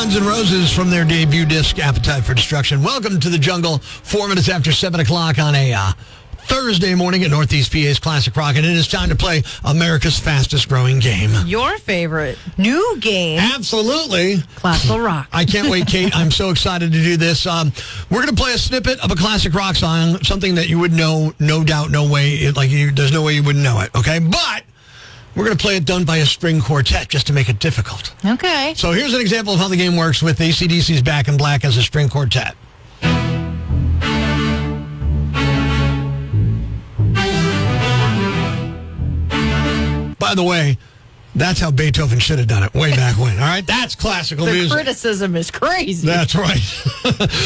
Guns N' Roses from their debut disc, Appetite for Destruction. Welcome to the jungle, 4 minutes after 7 o'clock on a Thursday morning at Northeast PA's Classic Rock, and it is time to play America's fastest growing game. Your favorite new game. Absolutely. Classical rock. I can't wait, Kate. I'm so excited to do this. We're going to play a snippet of a classic rock song, something that you would know, no doubt, no way. There's no way you wouldn't know it, okay? But we're going to play it done by a string quartet just to make it difficult. Okay. So here's an example of how the game works with AC/DC's Back in Black as a string quartet. By the way, that's how Beethoven should have done it way back when. All right? That's classical music. The criticism is crazy. That's right.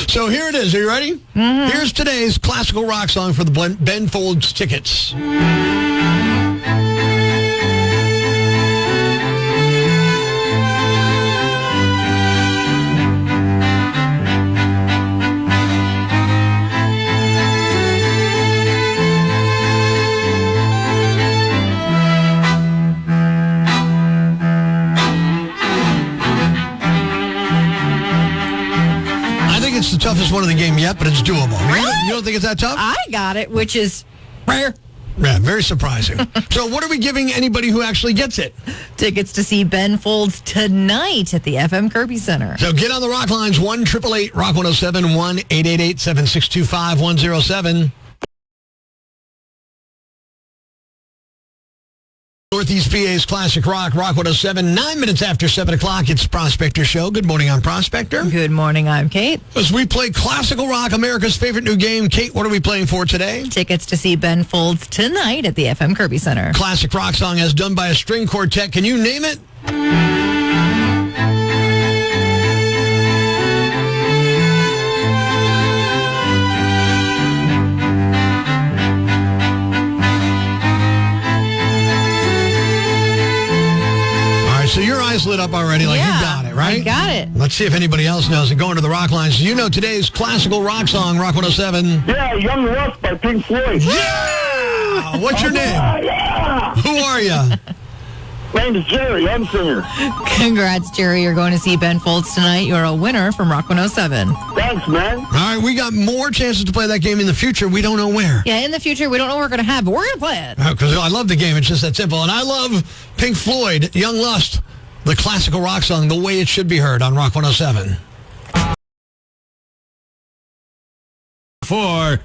So here it is. Are you ready? Mm-hmm. Here's today's classical rock song for the Ben Folds tickets. It's the toughest one in the game yet, but it's doable. Really? You don't think it's that tough? I got it, which is rare. Yeah, very surprising. So what are we giving anybody who actually gets it? Tickets to see Ben Folds tonight at the FM Kirby Center. So get on the rock lines, 1-888-ROCK-107, 1-888-762-5107. Northeast PA's Classic Rock, Rock 107, 9 minutes after 7 o'clock. It's Prospector Show. Good morning, I'm Prospector. Good morning, I'm Kate. As we play classical rock, America's favorite new game. Kate, what are we playing for today? Tickets to see Ben Folds tonight at the FM Kirby Center. Classic rock song as done by a string quartet. Can you name it? So your eyes lit up already, like you got it, right? I got it. Let's see if anybody else knows it. Going to the rock lines. You know today's classical rock song, Rock 107. Yeah, Young Lust by Pink Floyd. Yeah! What's your name? Yeah! Who are you? My name is Jerry. I'm singer. Congrats, Jerry. You're going to see Ben Folds tonight. You're a winner from Rock 107. Thanks, man. All right, we got more chances to play that game in the future. We don't know where. Yeah, in the future, we don't know what we're going to have, but we're going to play it. Because I love the game. It's just that simple. And I love Pink Floyd, Young Lust, the classical rock song, the way it should be heard on Rock 107.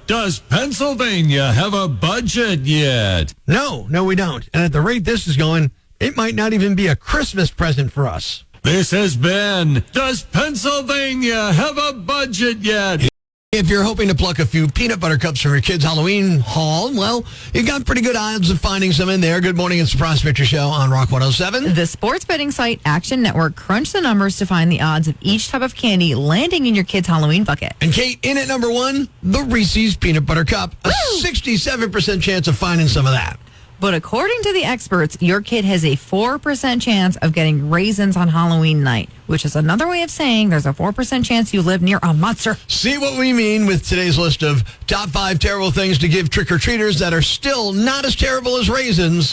Does Pennsylvania have a budget yet? No, we don't. And at the rate this is going, it might not even be a Christmas present for us. This has been, Does Pennsylvania have a budget yet? If you're hoping to pluck a few peanut butter cups from your kids' Halloween haul, well, you got pretty good odds of finding some in there. Good morning, it's the Prospector Show on Rock 107. The sports betting site Action Network crunched the numbers to find the odds of each type of candy landing in your kid's Halloween bucket. And Kate, in at number one, the Reese's Peanut Butter Cup. A 67% chance of finding some of that. But according to the experts, your kid has a 4% chance of getting raisins on Halloween night, which is another way of saying there's a 4% chance you live near a monster. See what we mean with today's list of top 5 terrible things to give trick-or-treaters that are still not as terrible as raisins.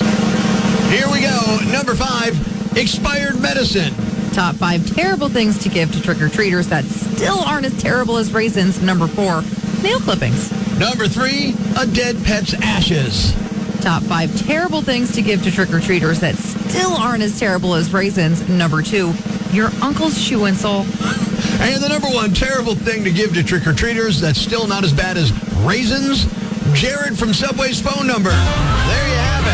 Here we go. Number 5, expired medicine. Top 5 terrible things to give to trick-or-treaters that still aren't as terrible as raisins. Number 4, nail clippings. Number 3, a dead pet's ashes. Top 5 terrible things to give to trick-or-treaters that still aren't as terrible as raisins. Number 2, your uncle's shoe insole. And the number 1 terrible thing to give to trick-or-treaters that's still not as bad as raisins, Jared from Subway's phone number. There you have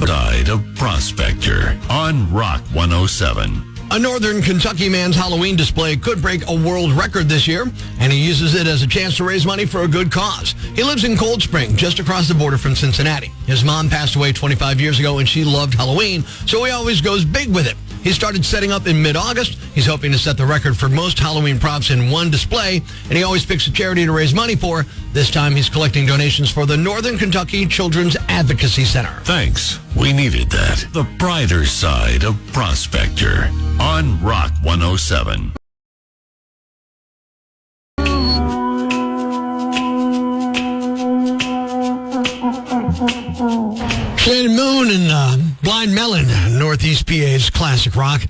it. Side of Prospector on Rock 107. A northern Kentucky man's Halloween display could break a world record this year, and he uses it as a chance to raise money for a good cause. He lives in Cold Spring, just across the border from Cincinnati. His mom passed away 25 years ago, and she loved Halloween, so he always goes big with it. He started setting up in mid-August. He's hoping to set the record for most Halloween props in one display, and he always picks a charity to raise money for. This time, he's collecting donations for the Northern Kentucky Children's Advocacy Center. Thanks. We needed that. The brighter side of Prospector on Rock 107. Shannon Moon and Blind Melon, Northeast PA's classic rock.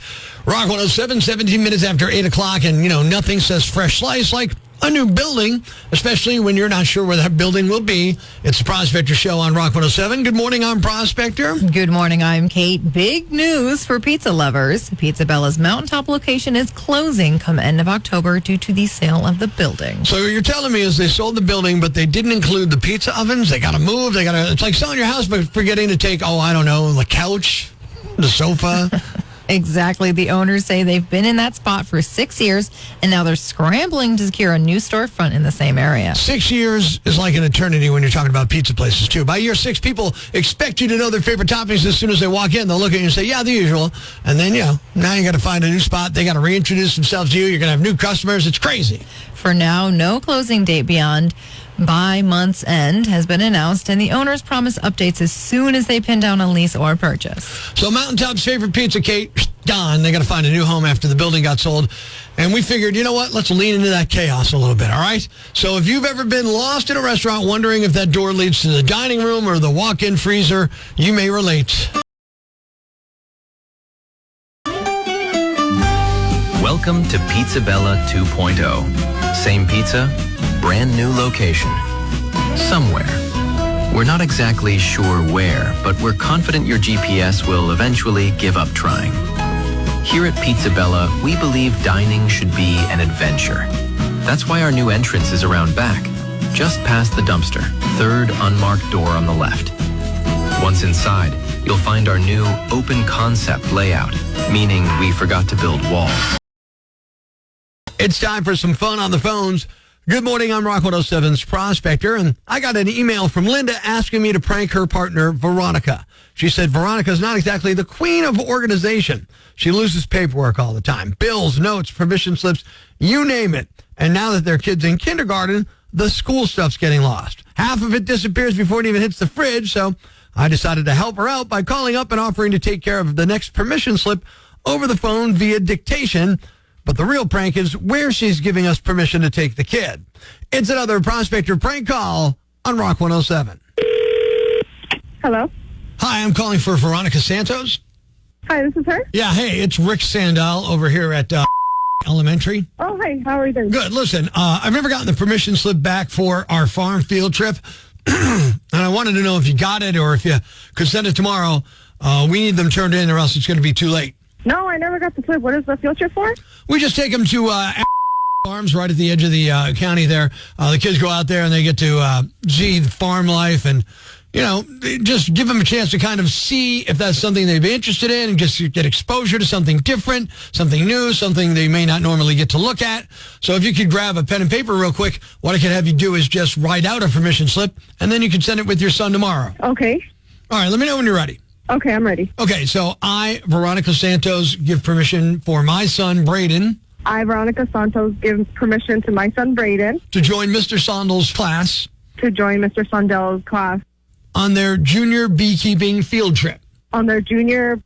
Rock 107, 17 minutes after 8 o'clock, and, nothing says fresh slice like a new building, especially when you're not sure where that building will be. It's the Prospector Show on Rock 107. Good morning, I'm Prospector. Good morning, I'm Kate. Big news for pizza lovers. Pizza Bella's Mountaintop location is closing come end of October due to the sale of the building. So what you're telling me is they sold the building, but they didn't include the pizza ovens. They got to move. It's like selling your house, but forgetting to take, the couch, the sofa. Exactly. The owners say they've been in that spot for 6 years, and now they're scrambling to secure a new storefront in the same area. 6 years is like an eternity when you're talking about pizza places, too. By year 6, people expect you to know their favorite toppings as soon as they walk in. They'll look at you and say, yeah, the usual. And then, now you got to find a new spot. They got to reintroduce themselves to you. You're going to have new customers. It's crazy. For now, no closing date beyond by month's end has been announced, and the owners promise updates as soon as they pin down a lease or purchase. So Mountaintop's favorite pizza, Kate, gone. They got to find a new home after the building got sold. And we figured, you know what? Let's lean into that chaos a little bit, all right? So if you've ever been lost in a restaurant wondering if that door leads to the dining room or the walk-in freezer, you may relate. Welcome to Pizza Bella 2.0. Same pizza, brand new location. Somewhere. We're not exactly sure where, but we're confident your GPS will eventually give up trying. Here at Pizza Bella, we believe dining should be an adventure. That's why our new entrance is around back, just past the dumpster, third unmarked door on the left. Once inside, you'll find our new open concept layout, meaning we forgot to build walls. It's time for some fun on the phones. Good morning, I'm Rock 107's Prospector, and I got an email from Linda asking me to prank her partner, Veronica. She said Veronica's not exactly the queen of organization. She loses paperwork all the time. Bills, notes, permission slips, you name it. And now that their kid's in kindergarten, the school stuff's getting lost. Half of it disappears before it even hits the fridge, so I decided to help her out by calling up and offering to take care of the next permission slip over the phone via dictation. But the real prank is where she's giving us permission to take the kid. It's another Prospector prank call on Rock 107. Hello. Hi, I'm calling for Veronica Santos. Hi, this is her. Yeah, hey, it's Rick Sandal over here at Elementary. Oh, hi. How are you doing? Good. Listen, I've never gotten the permission slip back for our farm field trip, and I wanted to know if you got it or if you could send it tomorrow. We need them turned in or else it's going to be too late. No, I never got the slip. What is the field trip for? We just take them to farms right at the edge of the county there. The kids go out there and they get to see the farm life and, just give them a chance to kind of see if that's something they'd be interested in and just get exposure to something different, something new, something they may not normally get to look at. So if you could grab a pen and paper real quick, what I could have you do is just write out a permission slip and then you can send it with your son tomorrow. Okay. All right, let me know when you're ready. Okay, I'm ready. Okay, so I, Veronica Santos, give permission for my son, Braden. I, Veronica Santos, give permission to my son, Braden. To join Mr. Sondel's class. To join Mr. Sondel's class. On their junior beekeeping field trip. On their junior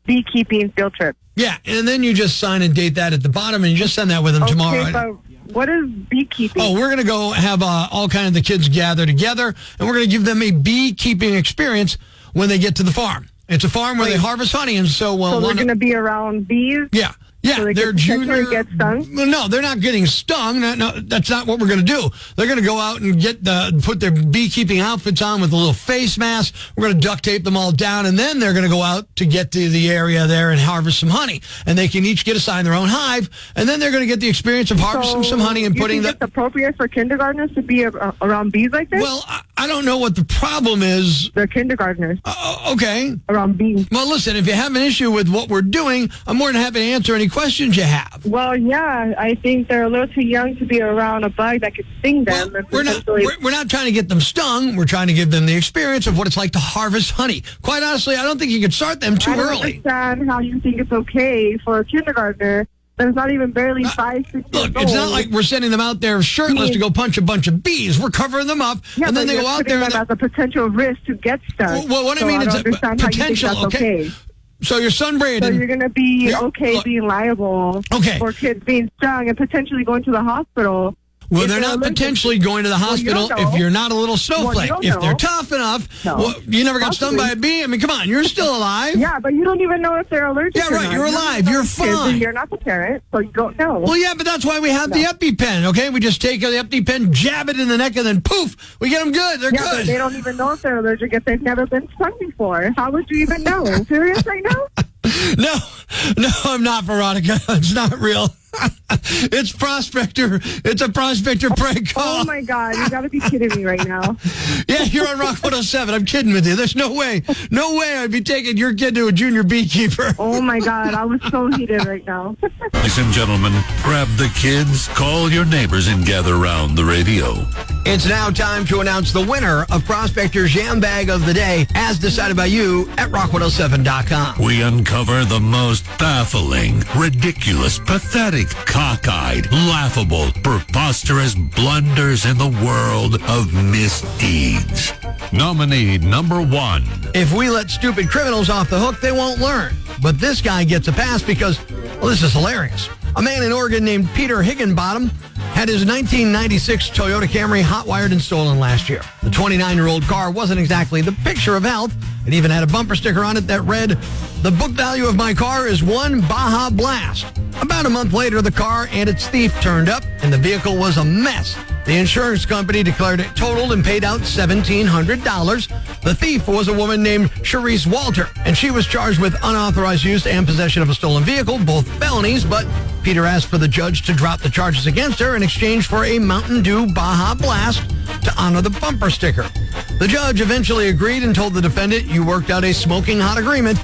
beekeeping field trip. Yeah, and then you just sign and date that at the bottom, and you just send that with them tomorrow. Okay, but what is beekeeping? Oh, we're going to go have all kind of the kids gather together, and we're going to give them a beekeeping experience when they get to the farm. It's a farm where they harvest honey, and so... so they're going to be around bees? Yeah. Yeah, so they're junior. Get stung? No, they're not getting stung. No, that's not what we're going to do. They're going to go out and put their beekeeping outfits on with a little face mask. We're going to duct tape them all down, and then they're going to go out to get to the area there and harvest some honey. And they can each get assigned their own hive, and then they're going to get the experience of harvesting some honey and putting it's appropriate for kindergartners to be around bees like this? Well, I don't know what the problem is. They're kindergartners. Okay. Around bees. Well, listen, if you have an issue with what we're doing, I'm more than happy to answer any questions you have. Well, yeah, I think they're a little too young to be around a bug that could sting them. Well, we're not trying to get them stung. We're trying to give them the experience of what it's like to harvest honey. Quite honestly, I don't think you could start them too early. I don't understand how you think it's okay for a kindergartner that's not even barely 5, 6 years old. Look, it's not like we're sending them out there shirtless to go punch a bunch of bees. We're covering them up, and then they go out there. Them as a potential risk to get stung. Well, what I mean is potential. Okay. So your son Braden. So you're going to be being liable for kids being stung and potentially going to the hospital. Well, if they're not allergic. potentially going to the hospital don't know. if you're not a little snowflake. don't If they're know. tough enough, No. well, you never got stung by a bee. I mean, come on, you're still alive. Yeah, but you don't even know if they're allergic. Yeah, or right, not. you're You don't alive, even know you're if kids, fine. and you're not the parent, so you don't know. Well, yeah, but that's why we have the EpiPen, okay? We just take the EpiPen, jab it in the neck, and then poof, we get them good. They're Yeah, but good. they don't even know if they're allergic if they've never been stung before. How would you even know? Serious right now? No, I'm not, Veronica. It's not real. It's Prospector. It's a Prospector prank call. Oh, my God. You got to be kidding me right now. Yeah, you're on Rock 107. I'm kidding with you. There's no way I'd be taking your kid to a junior beekeeper. Oh, my God. I was so heated right now. Ladies and gentlemen, grab the kids, call your neighbors, and gather around the radio. It's now time to announce the winner of Prospector's Yam Bag of the Day, as decided by you at rock107.com. We uncover the most baffling, ridiculous, pathetic, cockeyed, laughable, preposterous blunders in the world of misdeeds. Nominee number 1. If we let stupid criminals off the hook, they won't learn. But this guy gets a pass because, well, this is hilarious. A man in Oregon named Peter Higginbottom had his 1996 Toyota Camry hot-wired and stolen last year. The 29-year-old car wasn't exactly the picture of health. It even had a bumper sticker on it that read, "The book value of my car is one Baja Blast." About a month later, the car and its thief turned up, and the vehicle was a mess. The insurance company declared it totaled and paid out $1,700. The thief was a woman named Charisse Walter, and she was charged with unauthorized use and possession of a stolen vehicle, both felonies, but Peter asked for the judge to drop the charges against her in exchange for a Mountain Dew Baja Blast to honor the bumper sticker. The judge eventually agreed and told the defendant, "You worked out a smoking hot agreement."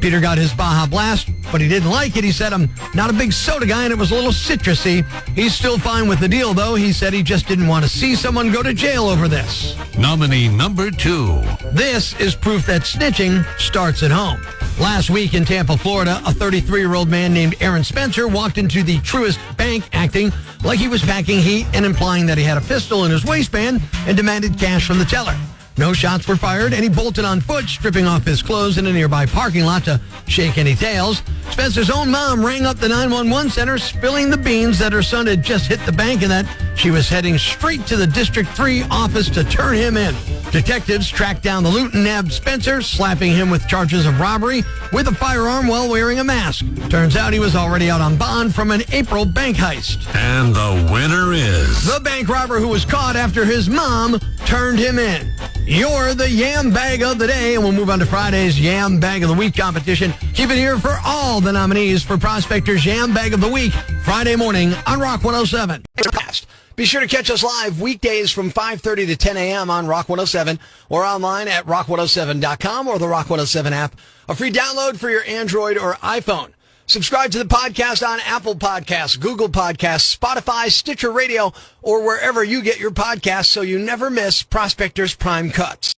Peter got his Baja Blast, but he didn't like it. He said, "I'm not a big soda guy, and it was a little citrusy." He's still fine with the deal, though. He said he just didn't want to see someone go to jail over this. Nominee number 2. This is proof that snitching starts at home. Last week in Tampa, Florida, a 33-year-old man named Aaron Spencer walked into the Truist Bank acting like he was packing heat and implying that he had a pistol in his waistband and demanded cash from the teller. No shots were fired, and he bolted on foot, stripping off his clothes in a nearby parking lot to shake any tails. Spencer's own mom rang up the 911 center, spilling the beans that her son had just hit the bank and that she was heading straight to the District 3 office to turn him in. Detectives tracked down the loot and nabbed Spencer, slapping him with charges of robbery with a firearm while wearing a mask. Turns out he was already out on bond from an April bank heist. And the winner is... The bank robber who was caught after his mom turned him in. You're the Yam Bag of the Day, and we'll move on to Friday's Yam Bag of the Week competition. Keep it here for all the nominees for Prospector's Yam Bag of the Week, Friday morning on Rock 107. Be sure to catch us live weekdays from 5:30 to 10 a.m. on Rock 107 or online at rock107.com or the Rock 107 app, a free download for your Android or iPhone. Subscribe to the podcast on Apple Podcasts, Google Podcasts, Spotify, Stitcher Radio, or wherever you get your podcasts so you never miss Prospector's Prime Cuts.